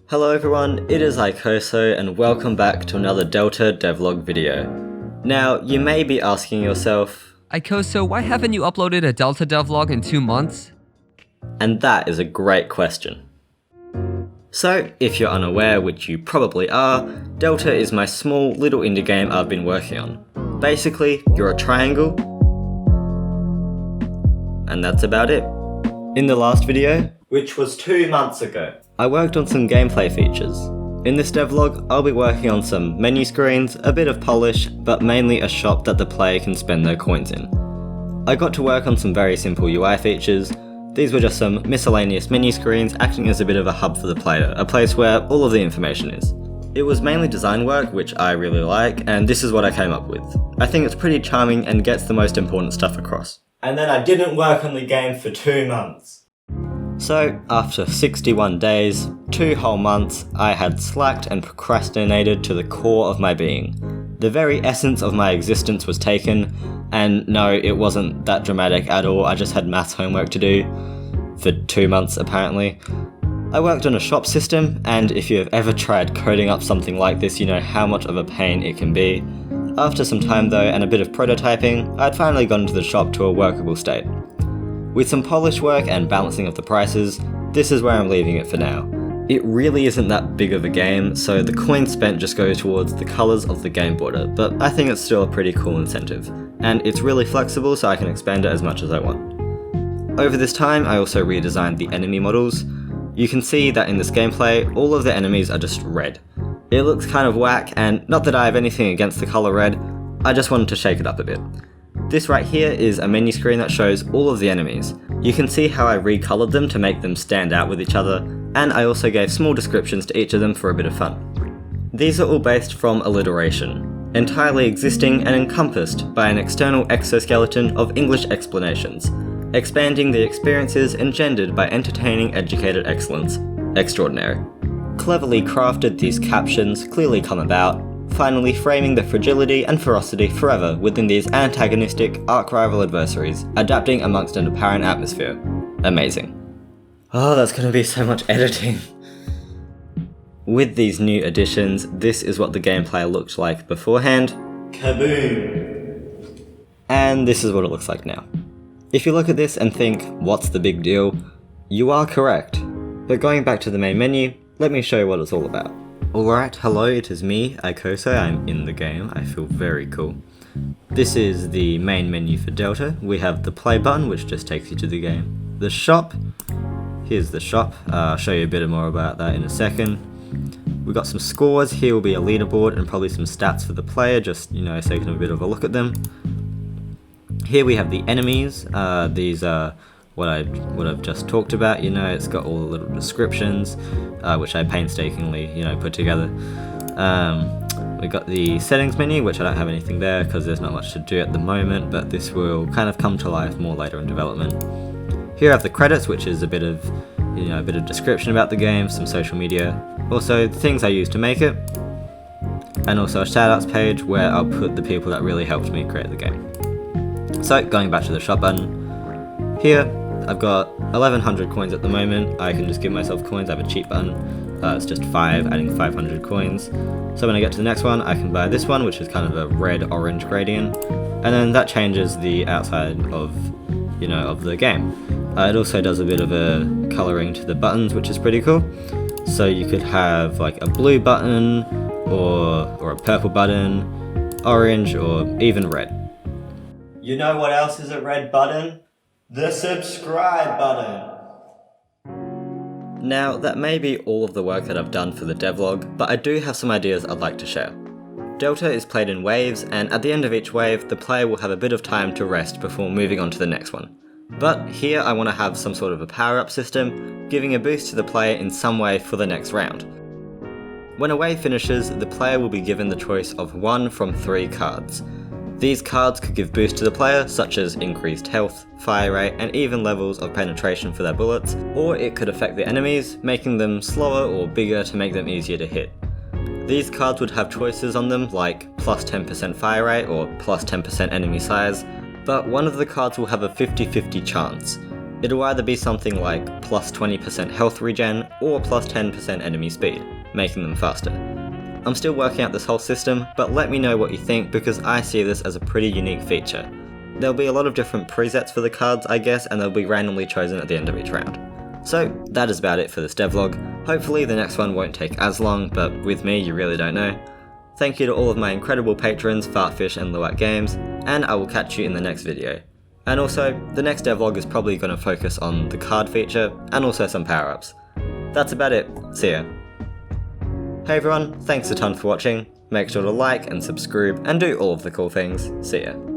Hello everyone, it is Icoso and welcome back to another Delta Devlog video. Now, you may be asking yourself, Icoso, why haven't you uploaded a Delta Devlog in 2 months? And that is a great question. So, if you're unaware, which you probably are, Delta is my small little indie game I've been working on. Basically, you're a triangle, and that's about it. In the last video, which was 2 months ago, I worked on some gameplay features. In this devlog, I'll be working on some menu screens, a bit of polish, but mainly a shop that the player can spend their coins in. I got to work on some very simple UI features. These were just some miscellaneous menu screens acting as a bit of a hub for the player, a place where all of the information is. It was mainly design work, which I really like, and this is what I came up with. I think it's pretty charming and gets the most important stuff across. And then I didn't work on the game for 2 months. So, after 61 days, 2 whole months, I had slacked and procrastinated to the core of my being. The very essence of my existence was taken, and no, it wasn't that dramatic at all, I just had maths homework to do. For 2 months, apparently. I worked on a shop system, and if you have ever tried coding up something like this, you know how much of a pain it can be. After some time though, and a bit of prototyping, I'd finally gotten to the shop to a workable state. With some polish work and balancing of the prices, this is where I'm leaving it for now. It really isn't that big of a game, so the coins spent just go towards the colours of the game border, but I think it's still a pretty cool incentive. And it's really flexible so I can expand it as much as I want. Over this time, I also redesigned the enemy models. You can see that in this gameplay, all of the enemies are just red. It looks kind of whack, and not that I have anything against the colour red, I just wanted to shake it up a bit. This right here is a menu screen that shows all of the enemies. You can see how I recolored them to make them stand out with each other, and I also gave small descriptions to each of them for a bit of fun. These are all based from alliteration, entirely existing and encompassed by an external exoskeleton of English explanations, expanding the experiences engendered by entertaining educated excellence. Extraordinary. Cleverly crafted, these captions clearly come about, finally framing the fragility and ferocity forever within these antagonistic, arch-rival adversaries, adapting amongst an apparent atmosphere. Amazing. Oh, that's gonna be so much editing. With these new additions, this is what the gameplay looked like beforehand. Kaboom! And this is what it looks like now. If you look at this and think, what's the big deal? You are correct. But going back to the main menu, let me show you what it's all about. Alright, hello, it is me, Icoso, I'm in the game, I feel very cool. This is the main menu for Delta. We have the play button, which just takes you to the game. The shop, here's the shop, I'll show you a bit more about that in a second. We've got some scores, here will be a leaderboard and probably some stats for the player, just, so you can have a bit of a look at them. Here we have the enemies, these are what I've just talked about, it's got all the little descriptions, which I painstakingly, put together. We got the settings menu, which I don't have anything there because there's not much to do at the moment, but this will kind of come to life more later in development. Here I have the credits, which is a bit of, a bit of description about the game, some social media, also the things I used to make it, and also a shoutouts page where I'll put the people that really helped me create the game. So going back to the shop button, here I've got 1100 coins at the moment. I can just give myself coins. I have a cheat button. It's just 5, adding 500 coins. So when I get to the next one, I can buy this one, which is kind of a red-orange gradient, and then that changes the outside of, of the game. It also does a bit of a colouring to the buttons, which is pretty cool. So you could have like a blue button, or a purple button, orange, or even red. You know what else is a red button? The subscribe button! Now, that may be all of the work that I've done for the devlog, but I do have some ideas I'd like to share. Delta is played in waves, and at the end of each wave, the player will have a bit of time to rest before moving on to the next one. But here I want to have some sort of a power-up system, giving a boost to the player in some way for the next round. When a wave finishes, the player will be given the choice of 1 from 3 cards. These cards could give boost to the player, such as increased health, fire rate, and even levels of penetration for their bullets, or it could affect the enemies, making them slower or bigger to make them easier to hit. These cards would have choices on them like plus 10% fire rate or plus 10% enemy size, but one of the cards will have a 50-50 chance. It'll either be something like plus 20% health regen or plus 10% enemy speed, making them faster. I'm still working out this whole system, but let me know what you think because I see this as a pretty unique feature. There'll be a lot of different presets for the cards, I guess, and they'll be randomly chosen at the end of each round. So that is about it for this devlog. Hopefully the next one won't take as long, but with me you really don't know. Thank you to all of my incredible patrons, Fartfish and Luat Games, and I will catch you in the next video. And also, the next devlog is probably going to focus on the card feature, and also some power-ups. That's about it, see ya. Hey everyone, thanks a ton for watching, make sure to like and subscribe and do all of the cool things, see ya.